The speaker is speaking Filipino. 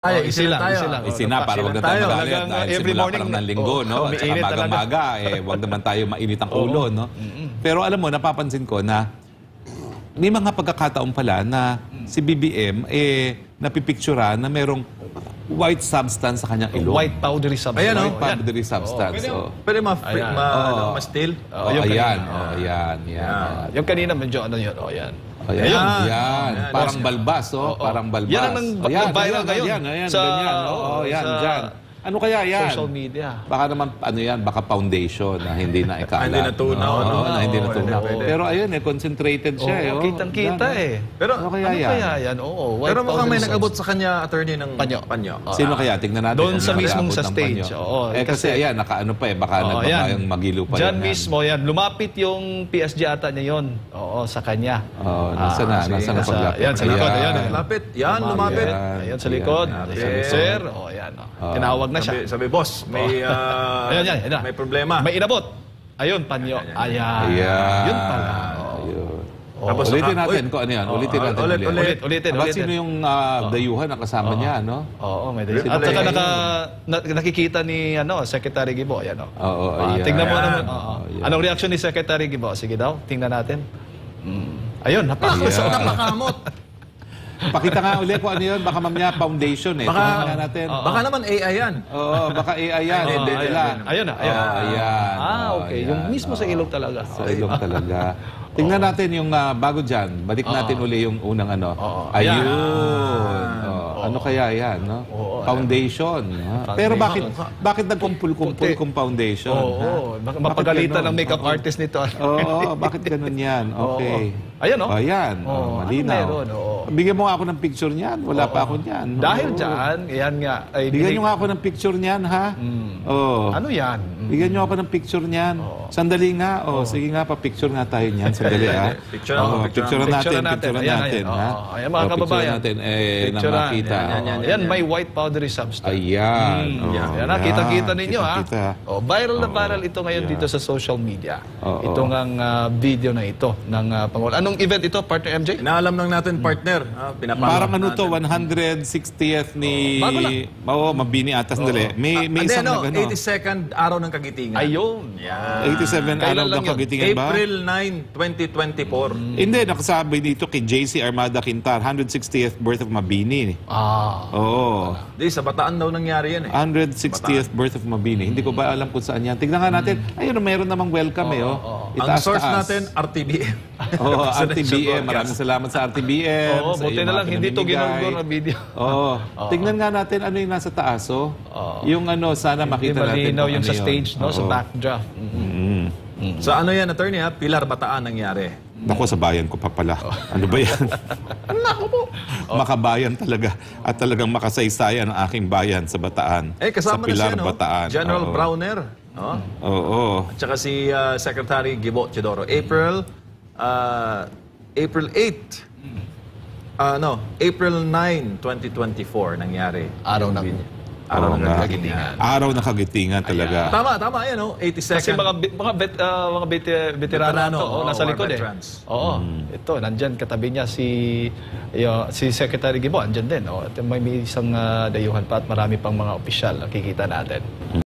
Ay, easy lang. Easy na, para wag na tayo magalit dahil simula pa lang ng linggo, no? At saka maga-maga, wag naman tayo mainit ang ulo, no? Pero alam mo, napapansin ko na may mga pagkakataon pala na si BBM, napipicturean na merong white substance sa kanyang ilong. White powdery substance. Ayan, white powdery substance. Pwede ma-still? Ayan. Yung kanina medyo ano yun, yan. Ayan. Parang balbas, parang balbas. Yan ang viral ngayon. Ayan, ganyan. Yan, dyan. Ano kaya yan? Social media. Baka naman, baka foundation na hindi na ikalat. Hindi natunaw. Hindi natunaw. Pero ayun, concentrated siya. Kitang-kita Pero ano kaya yan? Pero mukhang may nag-abot sa kanya, attorney, ng panyo. Sino kaya? Tingnan natin. Doon sa mismong sa stage. Kasi ayan, nakaano pa baka nagpabayang magilo pa yan. Diyan mismo yan. Lumapit yung PSG ata niya yun. Sa kanya. Nasa na paglapit. Yan, sa likod. Lapit. Yan, lumapit. Ayan, sa likod. Sir, yan. Tinawag na siya. Sabi, boss, may may problema. May inabot. Ayun, panyo. Ayan. Yun pala. Tapos ulitin natin kung ano yan. Ulitin. Sino yung dayuhan na kasama niya, no? Oo, may dayuhan. At saka nakikita ni Secretary Guibo. Ayan, tingnan mo naman. Anong reaction ni Secretary Guibo? Sige daw, tingnan natin. Ayun, napakamot. Pakita nga ulit kung ano yun. Baka mamaya foundation Baka natin. Baka naman AI yan. Baka AI yan. Ayun. Ayan. Okay. Yung mismo sa ilong talaga. Sa ilong talaga. Tingnan natin yung bago dyan. Balik natin uli yung unang Ayun. Ano kaya yan, no? Foundation. Pero bakit nagkumpul-kumpul kung foundation? Mapagalitan ng makeup artist nito. Bakit ganun yan? Okay. Ayan, Ayan. Malinaw. Bigyan mo nga ako ng picture niyan. Wala pa ako niyan. Dahil dyan, yan nga. Bigyan nyo nga ako ng picture niyan, ha? Ano yan? Bigyan nyo ako ng picture niyan. Sandali nga. Sige nga, pa-picture nga tayo niyan. Sandali, ha? Picture natin, ha? Ayan, mga kababayan. Picture natin, na makita. Yan, may white powdery substance. Ayan. Yan, nakita-kita ninyo, ha? Viral na viral ito ngayon dito sa social media. Itong ang video na ito ng Pangulo. Anong event ito, partner MJ? Inaalam lang natin, partner. Parang 160th ni... Mabini ata. Sandali. May isang 82nd araw ng kagitingan. Ayun. 87 araw ng kagitingan ba? April 9, 2024. Hindi, nakasabi dito kay JC Armada Quintar, 160th birth of Mabini. Di, sa Bataan daw nangyari yan 160th birth of Mabini. Hindi ko ba alam kung saan yan. Tignan nga natin. Ayun, mayroon namang welcome Ang source natin, RTBM. RTBM. Maraming salamat sa RTBM. Buti na lang, hindi ito ginugol na video. Tignan nga natin ano yung nasa taas. Yung sana makita natin. Malinaw yung sa stage, sa backdraft. So ano yan, attorney, Pilar, Bataan nangyari. Naku, sa bayan ko pa pala. Ano ba yan? Naku po. Makabayan talaga. At talagang makasaysayan ang aking bayan sa Bataan. Kasama sa Pilar, na siya, Bataan. General Browner. At saka si Secretary Guibo Teodoro. April 8. April 9, 2024 nangyari. Araw ng kagitingan. Araw ng kagitingan talaga. Tama, 82nd. Kasi mga veterano nasa likod Ito, nandyan katabi niya si Secretary Guibo, andyan din. At may isang dayuhan pa at marami pang mga opisyal nakikita natin.